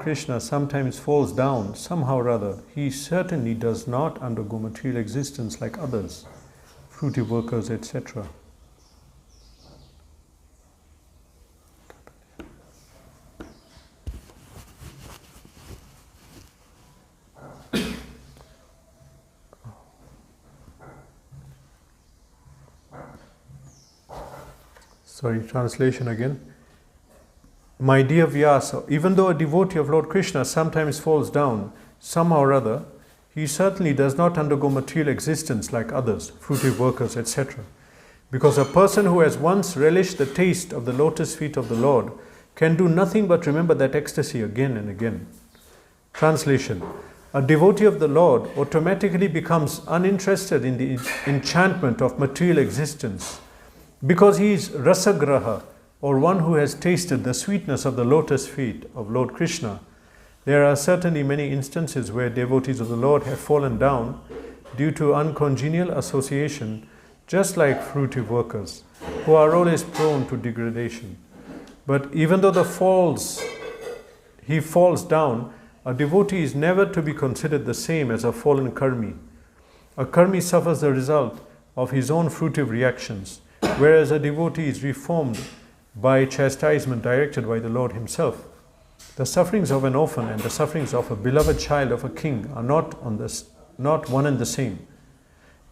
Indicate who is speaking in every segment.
Speaker 1: Krishna sometimes falls down somehow or other, he certainly does not undergo material existence like others, fruity workers, etc. Sorry, translation again. My dear Vyasa, even though a devotee of Lord Krishna sometimes falls down somehow or other, he certainly does not undergo material existence like others, fruitive workers, etc. Because a person who has once relished the taste of the lotus feet of the Lord can do nothing but remember that ecstasy again and again. Translation. A devotee of the Lord automatically becomes uninterested in the enchantment of material existence because he is rasagraha, or one who has tasted the sweetness of the lotus feet of Lord Krishna. There are certainly many instances where devotees of the Lord have fallen down due to uncongenial association, just like fruitive workers, who are always prone to degradation. But even though he falls down, a devotee is never to be considered the same as a fallen karmi. A karmi suffers the result of his own fruitive reactions, whereas a devotee is reformed by chastisement directed by the Lord himself. The sufferings of an orphan and the sufferings of a beloved child of a king are not one and the same.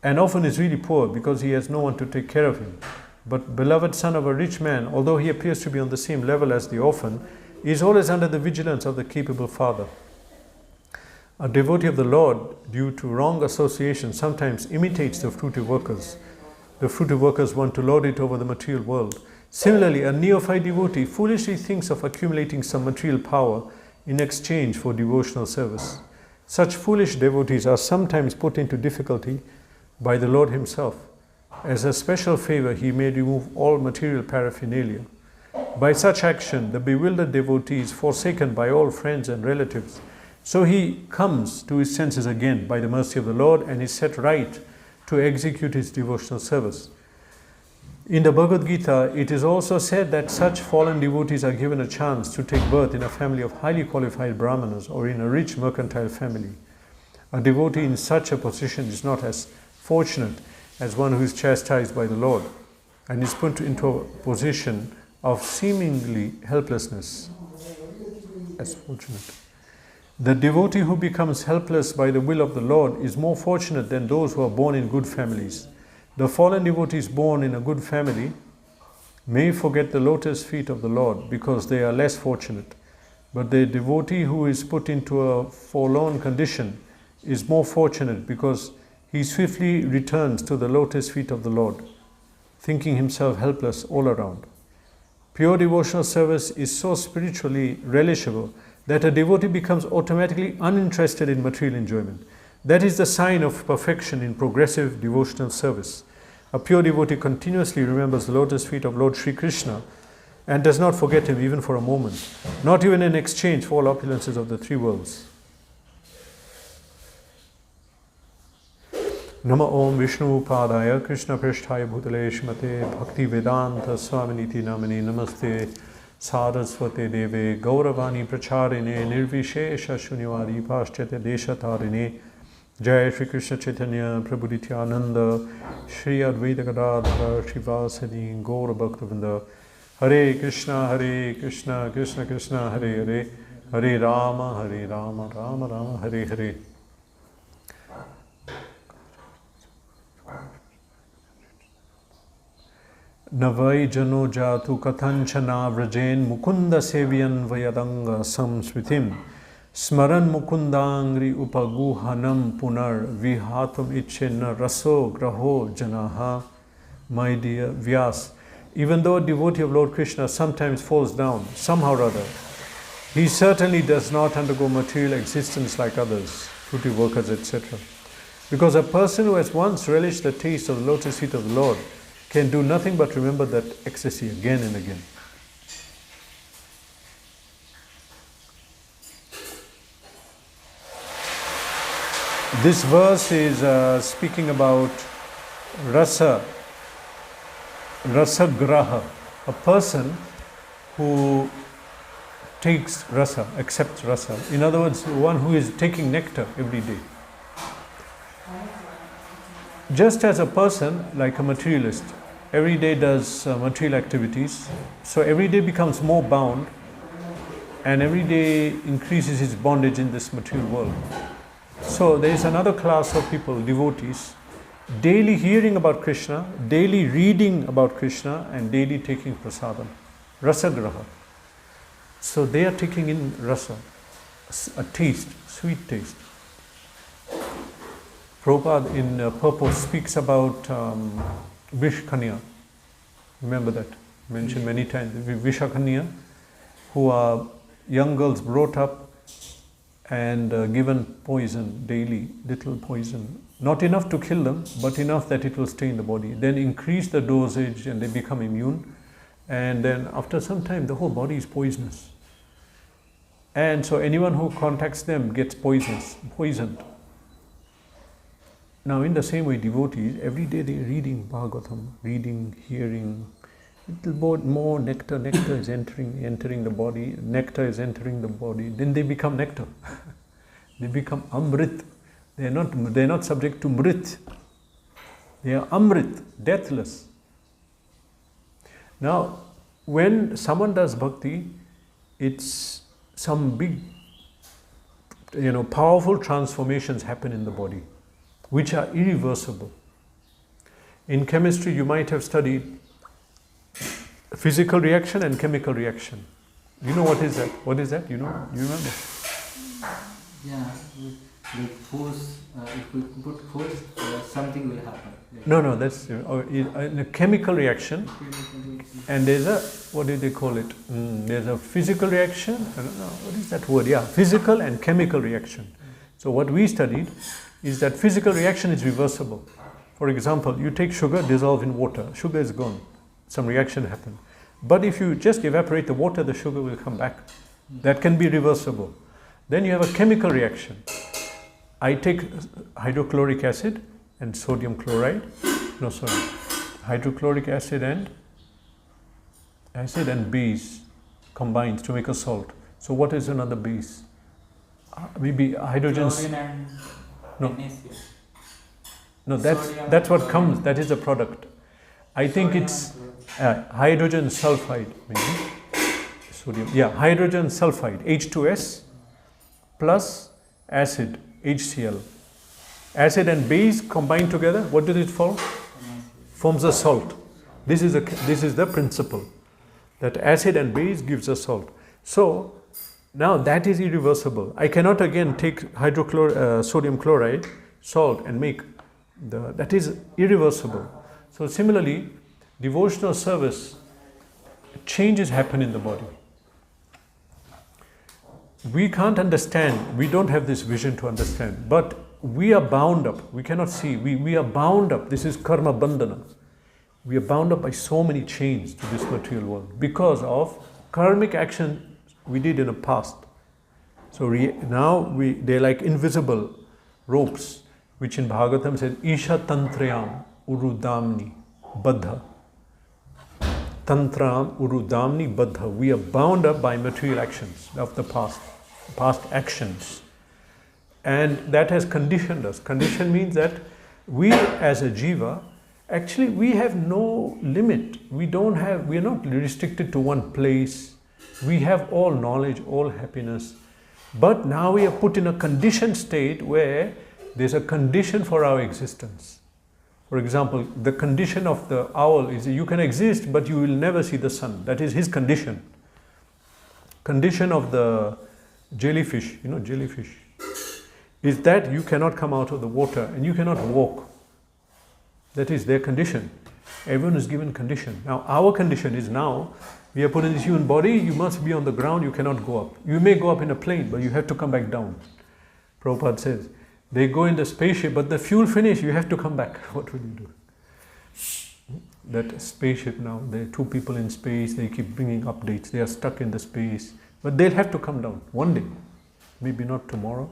Speaker 1: An orphan is really poor because he has no one to take care of him. But beloved son of a rich man, although he appears to be on the same level as the orphan, is always under the vigilance of the capable father. A devotee of the Lord, due to wrong association, sometimes imitates the fruitive workers. The fruitive workers want to lord it over the material world. Similarly, a neophyte devotee foolishly thinks of accumulating some material power in exchange for devotional service. Such foolish devotees are sometimes put into difficulty by the Lord himself. As a special favor, he may remove all material paraphernalia. By such action, the bewildered devotee is forsaken by all friends and relatives. So he comes to his senses again by the mercy of the Lord and is set right to execute his devotional service. In the Bhagavad Gita, it is also said that such fallen devotees are given a chance to take birth in a family of highly qualified brahmanas or in a rich mercantile family. A devotee in such a position is not as fortunate as one who is chastised by the Lord and is put into a position of seemingly helplessness. As fortunate. The devotee who becomes helpless by the will of the Lord is more fortunate than those who are born in good families. The fallen devotees born in a good family may forget the lotus feet of the Lord because they are less fortunate. But the devotee who is put into a forlorn condition is more fortunate because he swiftly returns to the lotus feet of the Lord, thinking himself helpless all around. Pure devotional service is so spiritually relishable that a devotee becomes automatically uninterested in material enjoyment. That is the sign of perfection in progressive devotional service. A pure devotee continuously remembers the lotus feet of Lord Sri Krishna and does not forget him even for a moment, not even in exchange for all opulences of the three worlds. Nama Om Vishnu Padaya Krishna Prishthaya Bhutale Shmate Bhakti Vedanta Swaminiti Namani Namaste Saraswate Deve Gauravani Pracharine Nirvishesha Shunyavadi Paschate Deshatarine Jai Shri Krishna Chaitanya Prabhu Nityananda Shri Advaita Gadadhara Shivasadi Gaura Bhaktavinda Hare Krishna Krishna Krishna Hare Hare Hare Rama Rama Rama Hare Hare. Navai Jano Jatu Katanchana Vrajen Mukunda Sevian Vayadanga Samsmitim Smaran Mukundangri Upaguhanam Punar Vihatum Ichena Raso Graho Janaha. My dear Vyas, even though a devotee of Lord Krishna sometimes falls down, somehow or other, he certainly does not undergo material existence like others, fruity workers, etc. Because a person who has once relished the taste of the lotus feet of the Lord can do nothing but remember that ecstasy again and again. This verse is speaking about rasagraha, a person who takes rasa, accepts rasa. In other words, one who is taking nectar every day. Just as a person, like a materialist, every day does material activities, so every day becomes more bound and every day increases his bondage in this material world. So there is another class of people, devotees, daily hearing about Krishna, daily reading about Krishna, and daily taking prasadam, rasagraha. So they are taking in rasa, a taste, sweet taste. Prabhupada in purport speaks about Vishkanya. Remember that? Mentioned many times. Vishakanya, who are young girls brought up and given poison daily, little poison. Not enough to kill them, but enough that it will stay in the body. Then increase the dosage and they become immune. And then after some time, the whole body is poisonous. And so anyone who contacts them gets poisoned. Now in the same way, devotees, every day they are reading Bhagavatam, reading, hearing. Little more nectar is entering the body, nectar is entering the body, then they become nectar. They become amrit. They are not subject to mrit. They are amrit, deathless. Now, when someone does bhakti, it's some big, powerful transformations happen in the body, which are irreversible. In chemistry, you might have studied physical reaction and chemical reaction. You know what is that? What is that? You know? You remember?
Speaker 2: Yeah, with force, if we put force, something will happen.
Speaker 1: No, that's in a chemical reaction. And there's a, what do they call it? There's a physical reaction. I don't know, what is that word? Yeah, physical and chemical reaction. So what we studied is that physical reaction is reversible. For example, you take sugar, dissolve in water. Sugar is gone. Some reaction happened. But if you just evaporate the water, the sugar will come back. That can be reversible. Then you have a chemical reaction. I take hydrochloric acid and sodium chloride. No, sorry. Hydrochloric acid and base combines to make a salt. So what is another base? Maybe hydrogen. No, that's what comes. That is a product. I think it's hydrogen sulfide, maybe. Sodium. Yeah, hydrogen sulfide, H2S plus acid, HCl. Acid and base combined together, what does it form? Forms a salt. This is the principle, that acid and base gives a salt. So now that is irreversible. I cannot again take sodium chloride, salt, and make that is irreversible. So similarly, devotional service, changes happen in the body. We can't understand, we don't have this vision to understand, but we are bound up, we cannot see, we are bound up, this is karma bandhana. We are bound up by so many chains to this material world because of karmic action we did in the past. So now they're like invisible ropes, which in Bhagavatam says, Isha tantrayam urudamni baddha. Tantram urudamni baddha. We are bound up by material actions of the past actions. And that has conditioned us. Condition means that we as a jiva, actually we have no limit. We are not restricted to one place. We have all knowledge, all happiness. But now we are put in a conditioned state where there's a condition for our existence. For example, the condition of the owl is you can exist, but you will never see the sun. That is his condition. Condition of the jellyfish, jellyfish, is that you cannot come out of the water and you cannot walk. That is their condition. Everyone is given condition. Now our condition is now, we are put in this human body, you must be on the ground, you cannot go up. You may go up in a plane, but you have to come back down. Prabhupada says, they go in the spaceship, but the fuel finish, you have to come back. What will you do? That spaceship now, there are 2 people in space, they keep bringing updates, they are stuck in the space, but they'll have to come down one day, maybe not tomorrow.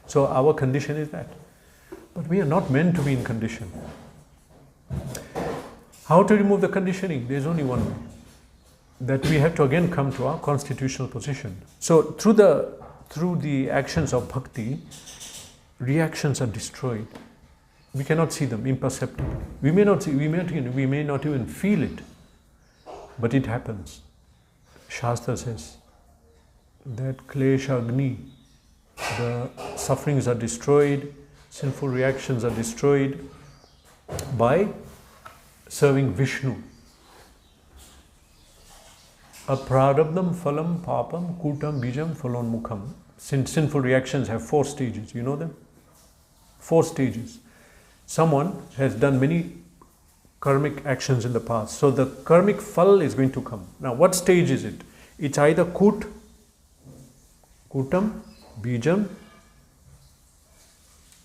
Speaker 1: So our condition is that. But we are not meant to be in condition. How to remove the conditioning? There's only one way. that we have to again come to our constitutional position. So through the actions of bhakti, reactions are destroyed. We cannot see them imperceptibly. We may not even feel it, but it happens. Shastra says that klesha agni, the sufferings are destroyed, sinful reactions are destroyed by serving Vishnu. Aprarabdam phalam papam kutam bijam phalonmukham. Sinful reactions have 4 stages. You know them? 4 stages. Someone has done many karmic actions in the past. So the karmic phal is going to come. Now what stage is it? It's either kutam, bijam,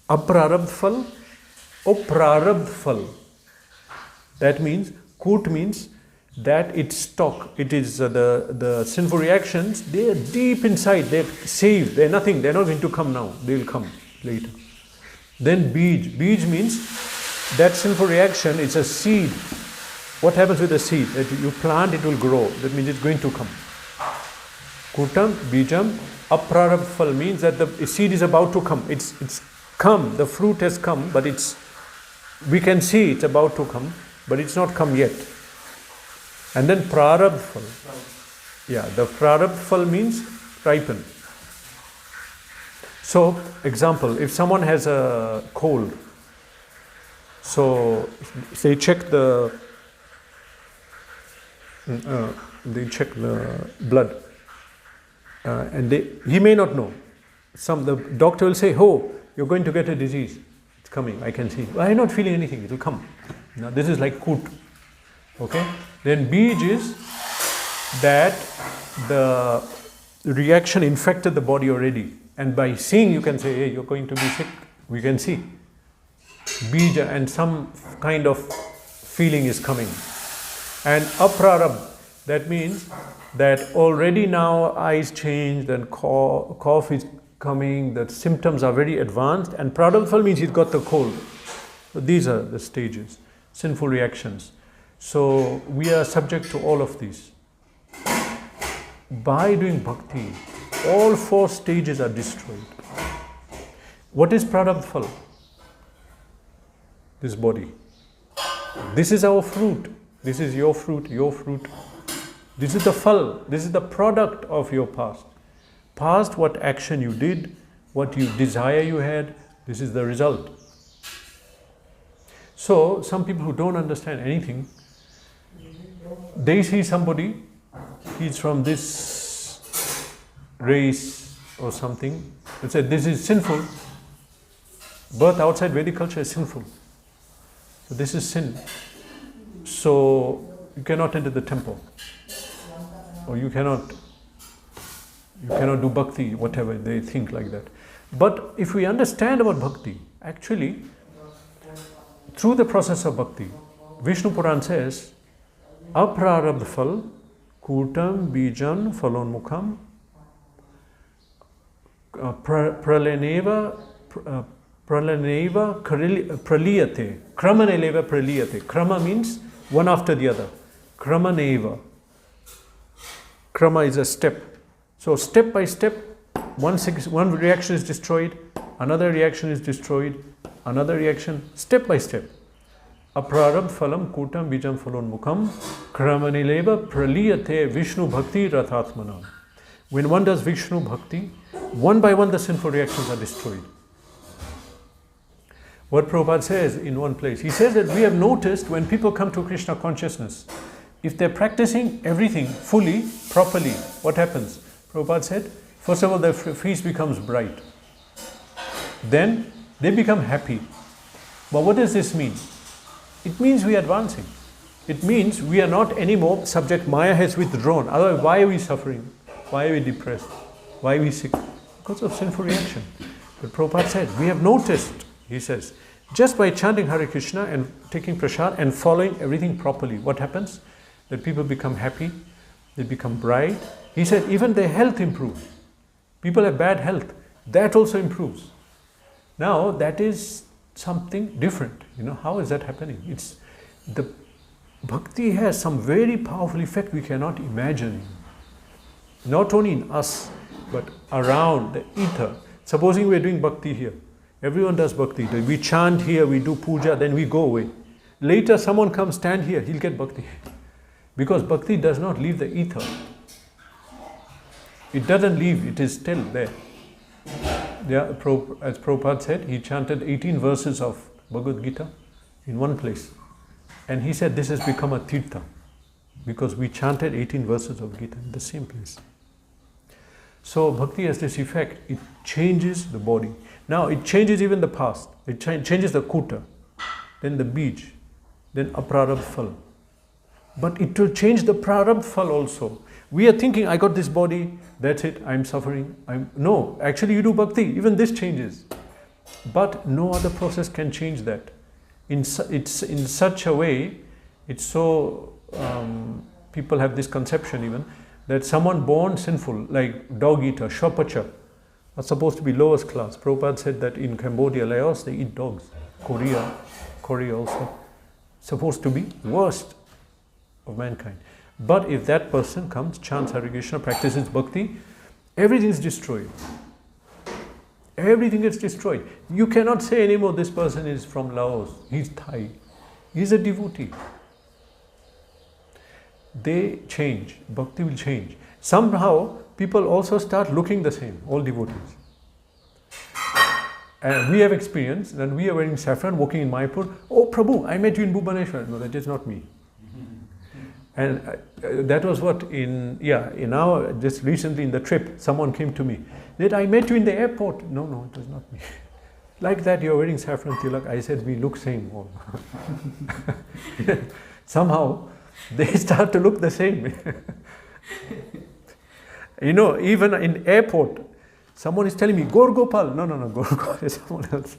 Speaker 1: aprarabd phal, or prarabd phal. That means, kut means that it's stock. It is the sinful reactions, they are deep inside, they're saved, they're nothing, they're not going to come now, they'll come later. Then bij. Bij means that sinful reaction is a seed. What happens with the seed? That you plant, it will grow. That means it's going to come. Kutam, bijam, aprarabd phal means that the seed is about to come. It's come, the fruit has come, but we can see it's about to come, but it's not come yet. And then prarabd phal. Yeah, the prarabd phal means ripen. So, example, if someone has a cold, so they check the blood, and he may not know. The doctor will say, "Oh, you're going to get a disease. It's coming. I can see. I'm not feeling anything. It will come." Now this is like kut. Okay. Then bij is that the reaction infected the body already. And by seeing, you can say, hey, you're going to be sick. We can see. Bija, and some kind of feeling is coming. And aprarabd, that means that already now eyes changed and cough is coming, the symptoms are very advanced. And prarabd phal means he's got the cold. So these are the stages, sinful reactions. So we are subject to all of these. By doing bhakti, all 4 stages are destroyed. What is prarabdha phal? This body. This is our fruit. This is your fruit, your fruit. This is the phal. This is the product of your past. Past, what action you did, what you desire you had, this is the result. So, some people who don't understand anything, they see somebody, he's from this race or something, they say this is sinful. Birth outside Vedic culture is sinful. So this is sin. So you cannot enter the temple. Or you cannot do bhakti, whatever, they think like that. But if we understand about bhakti, actually, through the process of bhakti, Vishnu Puran says, aprarabdha phal, kutam bijan phalonmukham, pralaneva praliyate, kramaneleva praliyate. Krama means one after the other. Kramaneva. Krama is a step. So step by step, one reaction is destroyed, another reaction is destroyed, another reaction, step by step. Aprarabdha phalam kutam bijam phalonmukham kramaneleva praliyate Vishnu bhakti rathatmanam. When one does Vishnu bhakti, one by one the sinful reactions are destroyed. What Prabhupada says in one place, he says that we have noticed when people come to Krishna consciousness, if they're practicing everything fully, properly, what happens? Prabhupada said, first of all, their face becomes bright. Then they become happy. But what does this mean? It means we are advancing. It means we are not anymore subject. Maya has withdrawn. Otherwise, why are we suffering? Why are we depressed? Why are we sick? Because of sinful reaction. But Prabhupada said, we have noticed, he says, just by chanting Hare Krishna and taking prasad and following everything properly, what happens? That people become happy, they become bright. He said, even their health improves. People have bad health, that also improves. Now, that is something different. How is that happening? It's Bhakti has some very powerful effect we cannot imagine. Not only in us, but around the ether. Supposing we are doing bhakti here. Everyone does bhakti. We chant here, we do puja, then we go away. Later someone comes, stand here, he'll get bhakti. Because bhakti does not leave the ether. It doesn't leave, it is still there. Yeah, as Prabhupada said, he chanted 18 verses of Bhagavad Gita in one place. And he said this has become a tirtha. Because we chanted 18 verses of Gita in the same place. So bhakti has this effect, it changes the body. Now it changes even the past. It changes the kuta, then the bij, then aprarabdha phal. But it will change the prarabdha phal also. We are thinking, I got this body, that's it, I'm suffering. No, actually you do bhakti, even this changes. But no other process can change that. It's in such a way, it's so, people have this conception even, that someone born sinful, like dog eater, shopacha, are supposed to be lowest class. Prabhupada said that in Cambodia, Laos, they eat dogs. Korea also, supposed to be worst of mankind. But if that person comes, chants Hare Krishna, practices bhakti, everything is destroyed. Everything gets destroyed. You cannot say anymore, this person is from Laos, he's Thai, he's a devotee. They change, bhakti will change. Somehow, people also start looking the same, all devotees. And we have experienced, when we are wearing saffron, walking in Mayapur, oh Prabhu, I met you in Bhubaneswar. No, that is not me. And that was what, just recently in the trip, someone came to me. That I met you in the airport. No, it was not me. Like that, you're wearing saffron tilak. I said, we look same all. Somehow, they start to look the same. Even in airport, someone is telling me, Gaur Gopal. No, Gaur Gopal is someone else.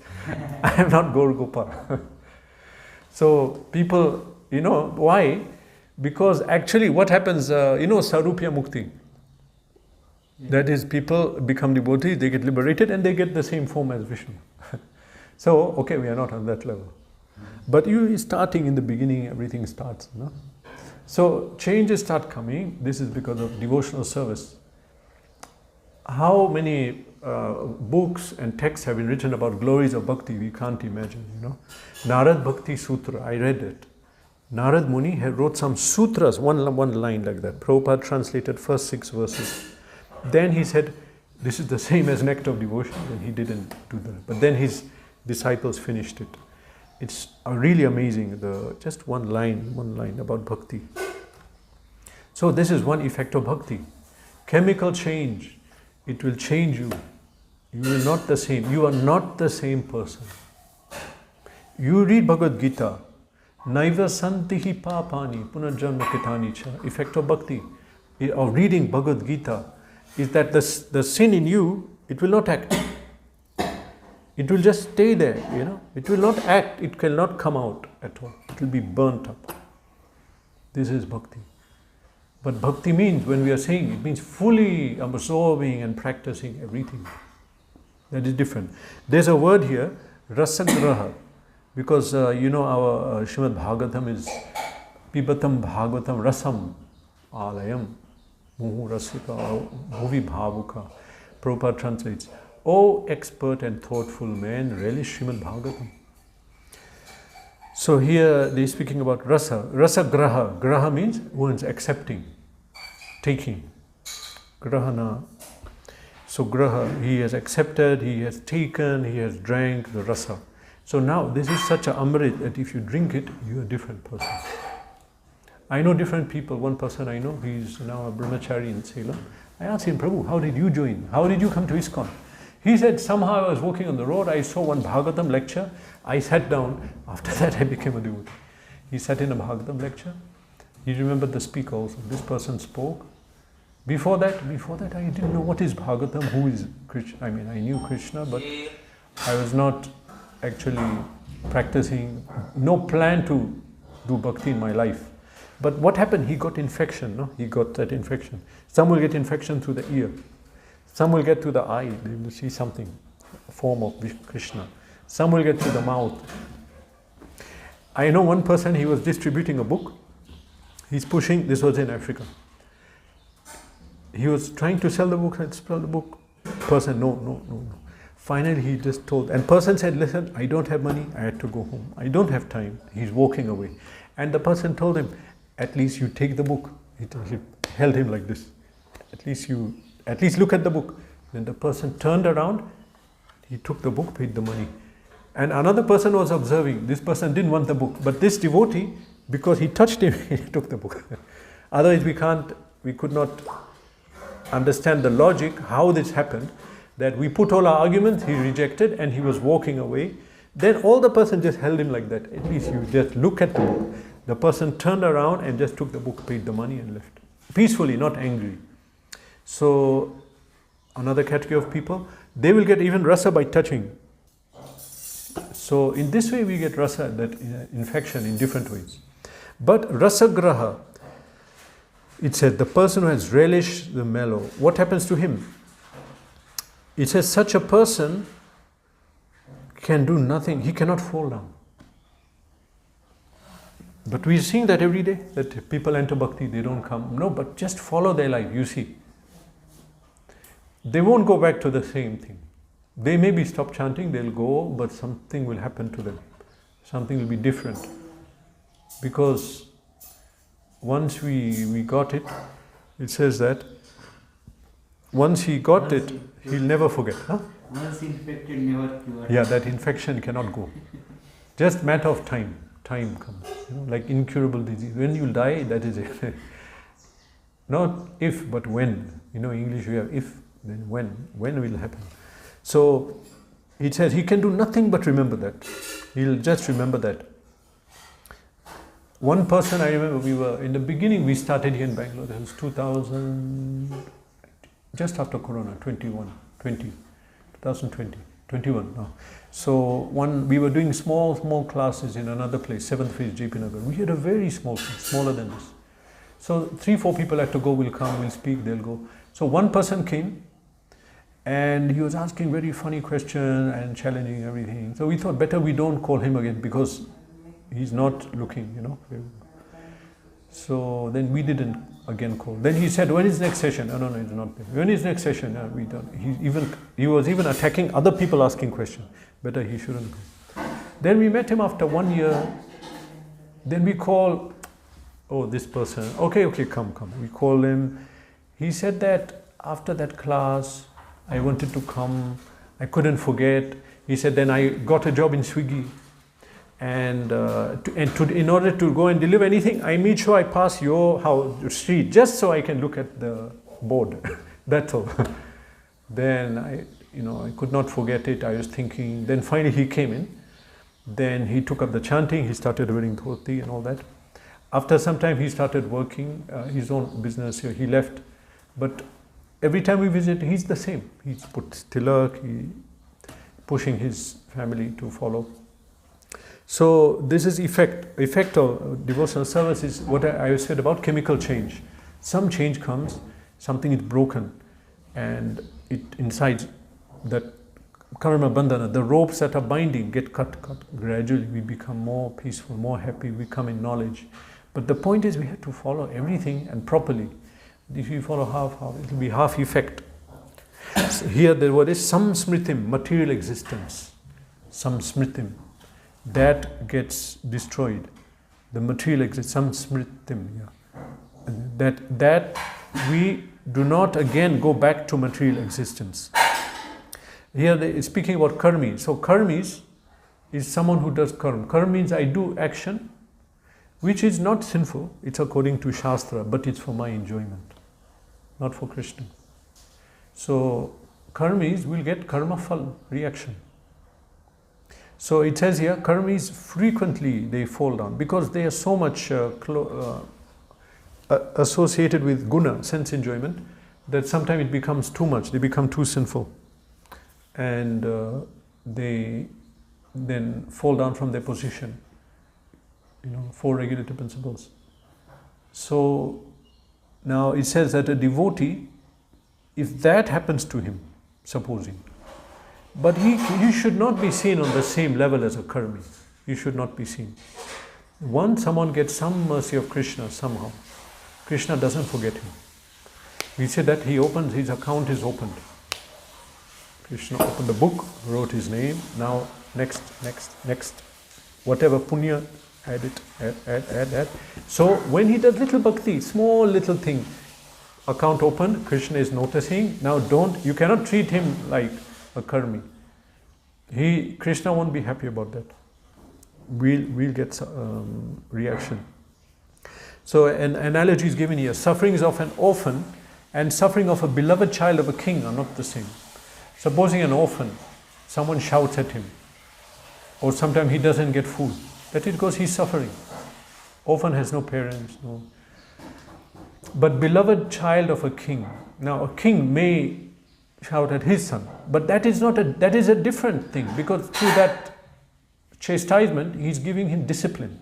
Speaker 1: I am not Gaur Gopal. So people, why? Because actually what happens, Sarupya Mukti. That is, people become devotees, they get liberated and they get the same form as Vishnu. So, okay, we are not on that level. But you starting in the beginning, everything starts. So changes start coming. This is because of devotional service. How many books and texts have been written about glories of bhakti, we can't imagine, Narad Bhakti Sutra, I read it. Narad Muni wrote some sutras, one line like that. Prabhupada translated first 6 verses. Then he said, this is the same as Nectar of Devotion, and he didn't do that. But then his disciples finished it. It's really amazing, just one line about bhakti. So this is one effect of bhakti. Chemical change, it will change you. You are not the same. You are not the same person. You read Bhagavad Gita, Naiva santihi papani punarjanma kitani cha. Effect of bhakti, of reading Bhagavad Gita, is that the sin in you, it will not act. It will just stay there, It will not act, it cannot come out at all. It will be burnt up. This is bhakti. But bhakti means, when we are saying, it means fully absorbing and practicing everything. That is different. There's a word here, rasagraha. Because, our Srimad Bhagavatam is Pibatam Bhagavatam Rasam Alayam Muhu Rasika Bhuvi Bhavuka. Prabhupada translates, O expert and thoughtful man, relish Srimad Bhagavatam. So here they are speaking about rasa. Rasa graha. Graha means one's accepting, taking. Grahana. So graha, he has accepted, he has taken, he has drank the rasa. So now this is such a amrit that if you drink it, you are a different person. I know different people. One person I know, he's now a brahmachari in Salem. I asked him, Prabhu, how did you join? How did you come to Iskcon? He said, somehow I was walking on the road, I saw one Bhagavatam lecture, I sat down, after that I became a devotee. He sat in a Bhagavatam lecture, he remembered the speaker also, this person spoke. Before that I didn't know what is Bhagavatam, who is Krishna. I mean, I knew Krishna, but I was not actually practicing, no plan to do bhakti in my life. But what happened? He got infection, He got that infection. Some will get infection through the ear. Some will get to the eye, they will see something, a form of Krishna. Some will get to the mouth. I know one person, he was distributing a book, He's pushing, this was in Africa. He was trying to sell the book, and sell the book. Person, no. Finally, he just told, and person said, listen, I don't have money, I had to go home. I don't have time. He's walking away. And the person told him, at least you take the book. He held him like this. At least look at the book. Then the person turned around, he took the book, paid the money. And another person was observing. This person didn't want the book. But this devotee, because he touched him, he took the book. Otherwise we could not understand the logic, how this happened. That we put all our arguments, he rejected, and he was walking away. Then all the person just held him like that. At least you just look at the book. The person turned around and just took the book, paid the money and left. Peacefully, not angry. So, another category of people, they will get even rasa by touching. So, in this way we get rasa, that infection, in different ways. But rasagraha, it said, the person who has relished the mellow, what happens to him? It says such a person can do nothing, he cannot fall down. But we are seeing that every day, that people enter bhakti, they don't come. No, but just follow their life, you see. They won't go back to the same thing. They maybe stop chanting, they'll go, but something will happen to them. Something will be different. Because once we got it, it says that once he got it, he'll never forget. Huh?
Speaker 2: Once infected, never cured.
Speaker 1: Yeah, that infection cannot go. Just matter of time. Time comes. Like incurable disease. When you die, that is it. Not if, but when. English we have if, then when. When will happen? So, it says he can do nothing but remember that. He'll just remember that. One person, I remember, in the beginning we started here in Bangalore. That was 2000... just after Corona, 2020, no. So we were doing small classes in another place, 7th phase, JP Nagar. We had a very small place, smaller than this. So 3-4 people had to go, we'll come, we'll speak, they'll go. So one person came and he was asking very funny questions and challenging everything. So we thought better we don't call him again because he's not looking, So then we didn't again call. Then he said, when is next session? No, it's not there. When is next session? No, we don't. He was even attacking other people asking questions. Better he shouldn't go. Then we met him after 1 year. Then we call, this person. Okay, come. We call him. He said that after that class, I wanted to come. I couldn't forget. He said, then I got a job in Swiggy. And in order to go and deliver anything, I made sure I pass your street just so I can look at the board. That's all. Then I could not forget it. I was thinking. Then finally he came in. Then he took up the chanting. He started wearing dhoti and all that. After some time, he started working his own business. He left, but every time we visit, he's the same. He's put tilak. He pushing his family to follow. So this is effect of devotional service is what I said about chemical change. Some change comes, something is broken, and it inside that karma bandhana, the ropes that are binding get cut. Gradually we become more peaceful, more happy, we come in knowledge. But the point is we have to follow everything and properly. If you follow half, it will be half effect. So here the word is samsmritim, material existence. Samsmritim. That gets destroyed. The material existence, samsmritim. Yeah. That we do not again go back to material existence. Here they are speaking about karmis. So karmis is someone who does karma. Karma means I do action, which is not sinful. It's according to Shastra, but it's for my enjoyment, not for Krishna. So karmis will get karma phal, reaction. So it says here, karmis frequently they fall down because they are so much associated with guna, sense enjoyment, that sometimes it becomes too much. They become too sinful, and they then fall down from their position. 4 regulative principles. So now it says that a devotee, if that happens to him, supposing, but he should not be seen on the same level as a karmi. He should not be seen. Once someone gets some mercy of Krishna somehow, Krishna doesn't forget him. We say that his account is opened. Krishna opened the book, wrote his name, now next. Whatever punya, add it, add. So when he does little bhakti, small little thing, account opened, Krishna is noticing. Now you cannot treat him like a karmi. Krishna won't be happy about that. We'll get reaction. So an analogy is given here. Sufferings of an orphan and suffering of a beloved child of a king are not the same. Supposing an orphan, someone shouts at him, or sometimes he doesn't get food. That is because he's suffering. Orphan has no parents, no. But beloved child of a king. Now a king may shout at his son, but that is a different thing, because through that chastisement he's giving him discipline.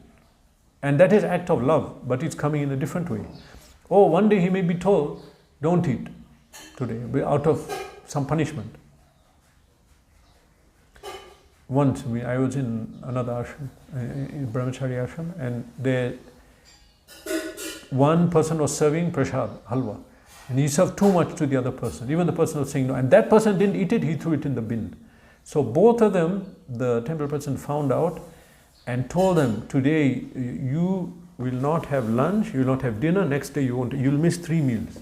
Speaker 1: And that is act of love, but it's coming in a different way. Or one day he may be told, don't eat today, out of some punishment. Once I was in another ashram, in Brahmachari ashram, and one person was serving prasad, halwa, and he served too much to the other person. Even the person was saying no, and that person didn't eat it, he threw it in the bin. So both of them, the temple person found out and told them, today you will not have lunch, you will not have dinner, next day you'll miss 3 meals.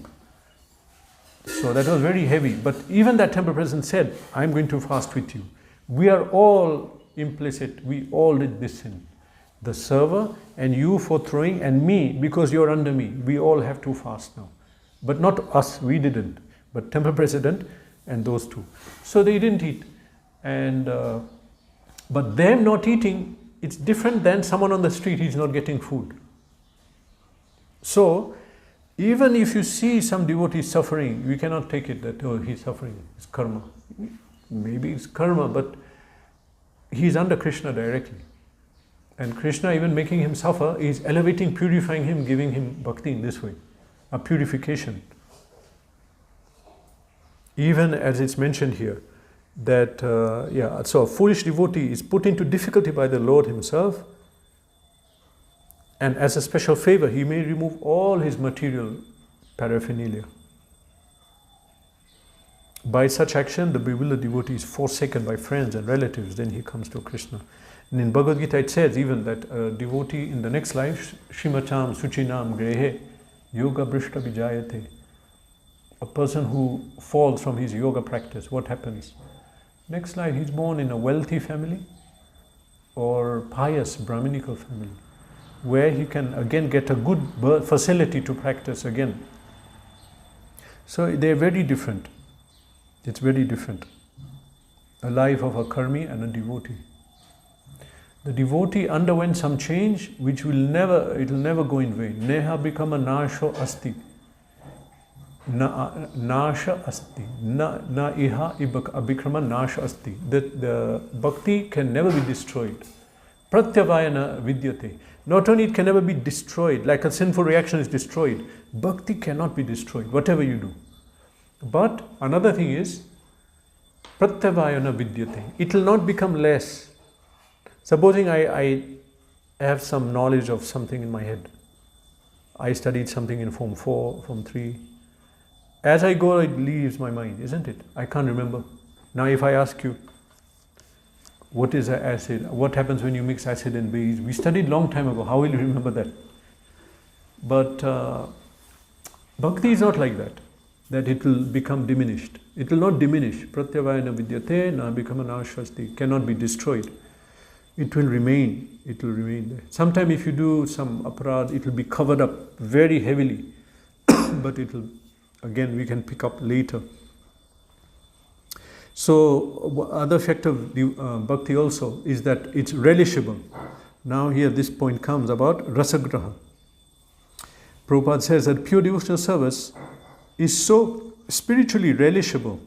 Speaker 1: So that was very heavy. But even that temple person said, I'm going to fast with you. We are all implicit, we all did this sin. The server and you for throwing, and me because you're under me. We all have to fast now. But not us, we didn't. But temple president and those two. So they didn't eat. And but them not eating, it's different than someone on the street, he's not getting food. So even if you see some devotee suffering, we cannot take it that, oh, he's suffering, it's karma. Maybe it's karma, but he's under Krishna directly. And Krishna, even making him suffer, is elevating, purifying him, giving him bhakti in this way, a purification. Even as it's mentioned here, that, so a foolish devotee is put into difficulty by the Lord himself, and as a special favor, he may remove all his material paraphernalia. By such action, the bewildered devotee is forsaken by friends and relatives, then he comes to Krishna. And in Bhagavad Gita it says even that a devotee in the next life, Shrimatam Suchinam Grehe Yoga Brishta Vijayate, a person who falls from his yoga practice, what happens? Next life he's born in a wealthy family or pious Brahminical family, where he can again get a good facility to practice again. So they're very different. It's very different. A life of a karmi and a devotee. The devotee underwent some change which it will never go in vain. Neha bhikama nasho asti. Nasha asti. Na iha abhikrama nasha asti. That the bhakti can never be destroyed. Pratyavayana vidyate. Not only it can never be destroyed, like a sinful reaction is destroyed, bhakti cannot be destroyed, whatever you do. But another thing is, pratyavayana vidyate. It will not become less. Supposing I have some knowledge of something in my head. I studied something in Form 4, Form 3. As I go, it leaves my mind, isn't it? I can't remember. Now if I ask you, what is acid? What happens when you mix acid and base? We studied long time ago. How will you remember that? But bhakti is not like that it will become diminished. It will not diminish. Pratyavayana vidyate na bhikama nashasti, cannot be destroyed. It will remain. It will remain there. Sometimes if you do some aparad, it will be covered up very heavily. But it will, again, we can pick up later. So, other effect of bhakti also is that it's relishable. Now here this point comes about rasagraha. Prabhupada says that pure devotional service is so spiritually relishable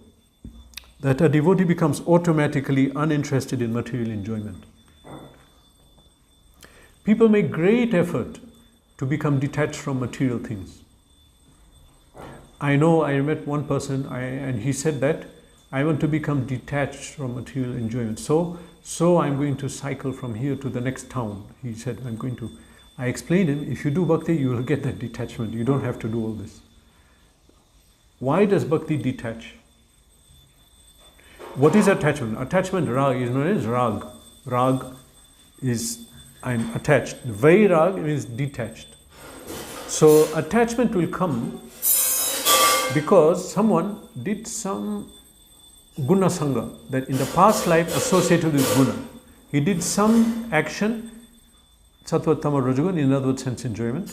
Speaker 1: that a devotee becomes automatically uninterested in material enjoyment. People make great effort to become detached from material things. I know I met one person and he said that I want to become detached from material enjoyment. So I'm going to cycle from here to the next town. He said, I explained him, if you do bhakti, you will get that detachment. You don't have to do all this. Why does bhakti detach? What is attachment? Attachment, rag, is known as rag. Rag is, I'm attached. Vairag means detached. So attachment will come because someone did some guna sangha, that in the past life associated with guna. He did some action, sattva, tama, rajagun, in other words, sense enjoyment.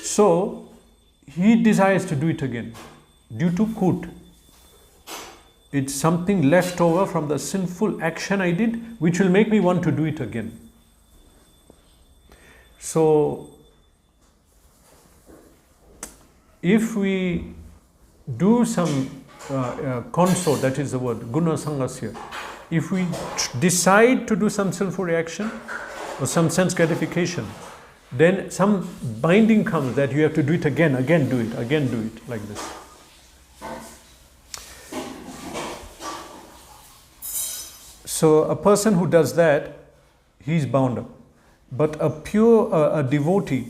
Speaker 1: So he desires to do it again due to kut. It's something left over from the sinful action I did, which will make me want to do it again. So if we do some konso, that is the word, guna sangasya, if we decide to do some sinful reaction or some sense gratification, then some binding comes that you have to do it again do it, like this. So a person who does that, he's bound up. But a devotee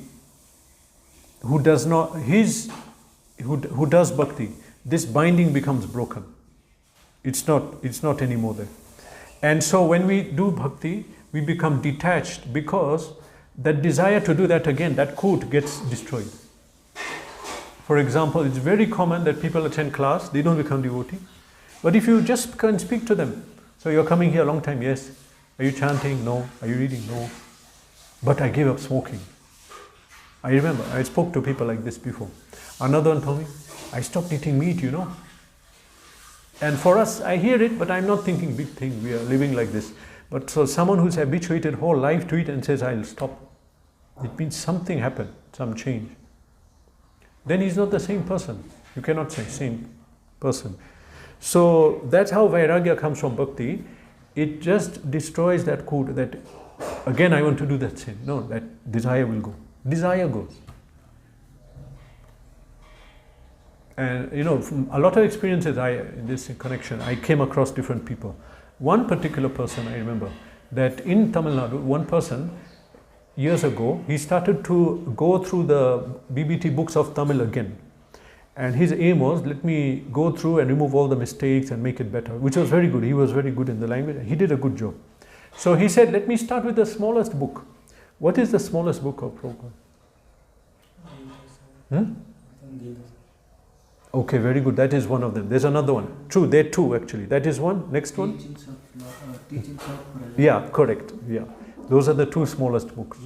Speaker 1: who does not, who does bhakti, this binding becomes broken. It's not anymore there. And so when we do bhakti, we become detached because that desire to do that again, that kut gets destroyed. For example, it's very common that people attend class, they don't become devotee. But if you just can speak to them, so you're coming here a long time, yes. Are you chanting? No. Are you reading? No. But I gave up smoking. I remember, I spoke to people like this before. Another one told me, I stopped eating meat, And for us, I hear it, but I'm not thinking big thing, we are living like this. But so someone who's habituated whole life to it and says, I'll stop. It means something happened, some change. Then he's not the same person. You cannot say same person. So that's how Vairagya comes from bhakti. It just destroys that kut, that again I want to do that sin. No, that desire will go. Desire goes. And from a lot of experiences in this connection, I came across different people. One particular person I remember, that in Tamil Nadu, one person, years ago, he started to go through the BBT books of Tamil again. And his aim was, let me go through and remove all the mistakes and make it better, which was very good. He was very good in the language. He did a good job. So he said, let me start with the smallest book. What is the smallest book of Prabhupada? Okay, very good. That is one of them. There's another one. True, there are two actually. That is one. Next one? Teachings of Prabhupada. Yeah, correct. Yeah. Those are the two smallest books.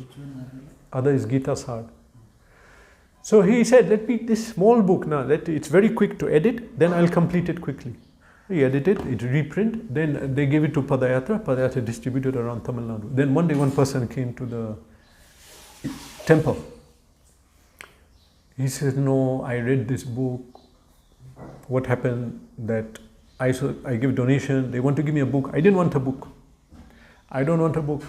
Speaker 1: Other is Gita Sar. So he said, let me, this small book now, it's very quick to edit, then I'll complete it quickly. He edited it, reprint, then they gave it to Padayatra. Padayatra distributed around Tamil Nadu. Then one day one person came to the temple. He said, no, I read this book. What happened that I give donation, they want to give me a book. I didn't want a book. I don't want a book.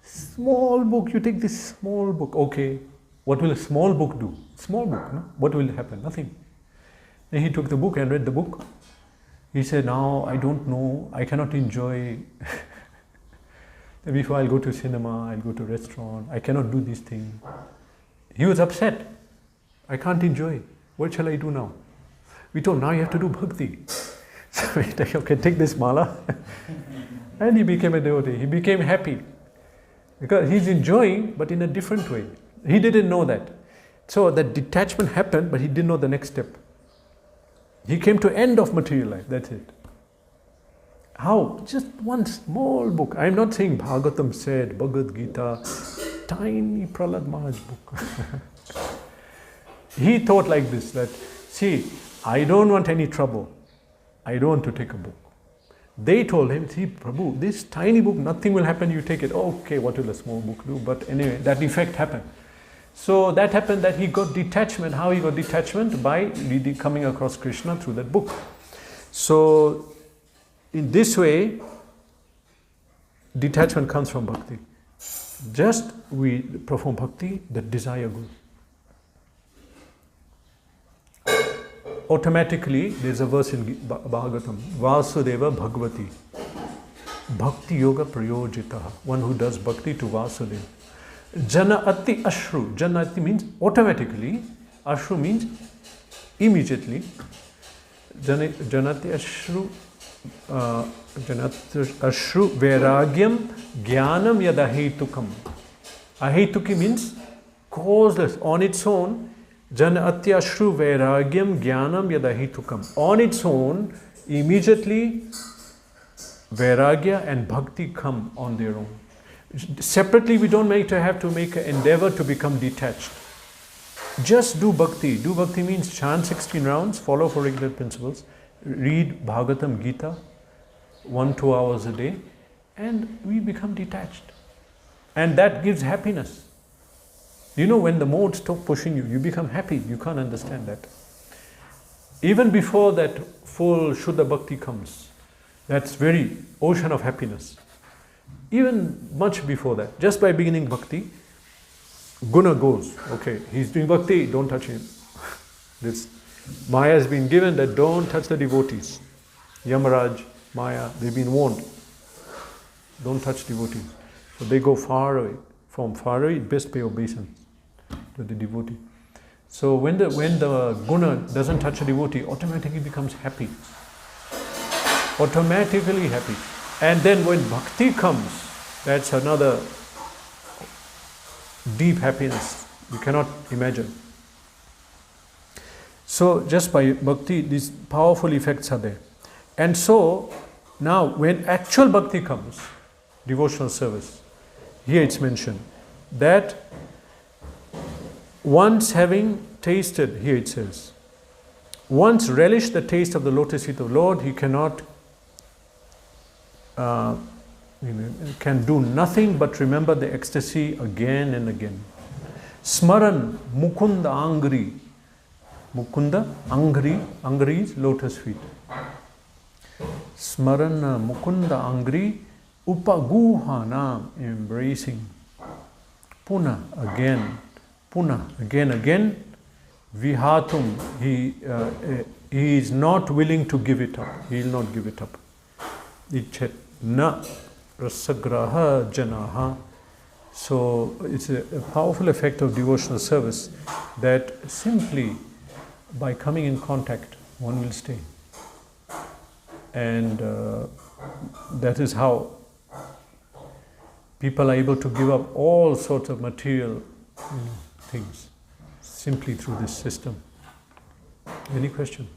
Speaker 1: Small book, you take this small book. Okay, what will a small book do? Small book, no? What will happen? Nothing. Then he took the book and read the book. He said, now I don't know, I cannot enjoy. Before I'll go to cinema, I'll go to restaurant, I cannot do these things. He was upset. I can't enjoy. What shall I do now? We told, now you have to do bhakti. So we said, okay, take this mala. And he became a devotee. He became happy. Because he's enjoying, but in a different way. He didn't know that. So that detachment happened, but he didn't know the next step. He came to end of material life, that's it. How? Just one small book. I'm not saying Bhagavatam said, Bhagavad Gita, tiny Prahlad Maharaj book. He thought like this, that, see, I don't want any trouble. I don't want to take a book. They told him, see, Prabhu, this tiny book, nothing will happen, you take it. Okay, what will a small book do? But anyway, that effect happened. So that happened that he got detachment. How he got detachment? By reading, coming across Krishna through that book. So in this way, detachment comes from bhakti. Just we perform bhakti, the desire goes. automatically, there's a verse in Bhagavatam, Vasudeva Bhagavati, Bhakti Yoga Prayojitaha, one who does bhakti to Vasudeva. Jana Ati Ashru, Jana Ati means automatically, Ashru means immediately. Janati Ashru, Janati Ashru Vairagyam Jnanam Yad Ahetukam. Ahetuki means causeless, on its own. Janati Ashru Vairagyam Jnanam Yad Ahetukam. On its own, immediately Vairagya and Bhakti come on their own. Separately, we don't have to make an endeavor to become detached. Just do bhakti. Do bhakti means chant 16 rounds, follow 4 regular principles, read Bhagavatam Gita 1-2 hours a day, and we become detached. And that gives happiness. You know, when the modes stop pushing you, you become happy. You can't understand that. Even before that full Shuddha Bhakti comes, that's very ocean of happiness. Even much before that, just by beginning bhakti, guna goes, okay, he's doing bhakti, don't touch him. This Maya has been given that don't touch the devotees. Yamaraj, Maya, they've been warned. Don't touch devotees. So they go far away. From far away, best pay obeisance to the devotee. So when the guna doesn't touch a devotee, automatically becomes happy. Automatically happy. And then when bhakti comes, that's another deep happiness you cannot imagine. So just by bhakti, these powerful effects are there. And so now when actual bhakti comes, devotional service, here it's mentioned that once having tasted, here it says, once relished the taste of the lotus feet of the Lord, he cannot can do nothing but remember the ecstasy again and again. Smaran Mukunda Angri. Mukunda Angri, Angri is lotus feet. Smaran Mukunda Angri Upaguhana, embracing. Puna, again. Puna, again. Vihatum, he is not willing to give it up. He will not give it up. Ichet na rasagraha janaha. So it's a powerful effect of devotional service that simply by coming in contact, one will stay. And that is how people are able to give up all sorts of material things simply through this system. Any question?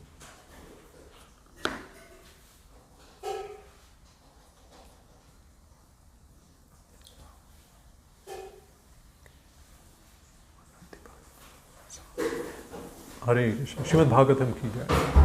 Speaker 1: Hare Krishna. Srimad Bhagavatam ki jai.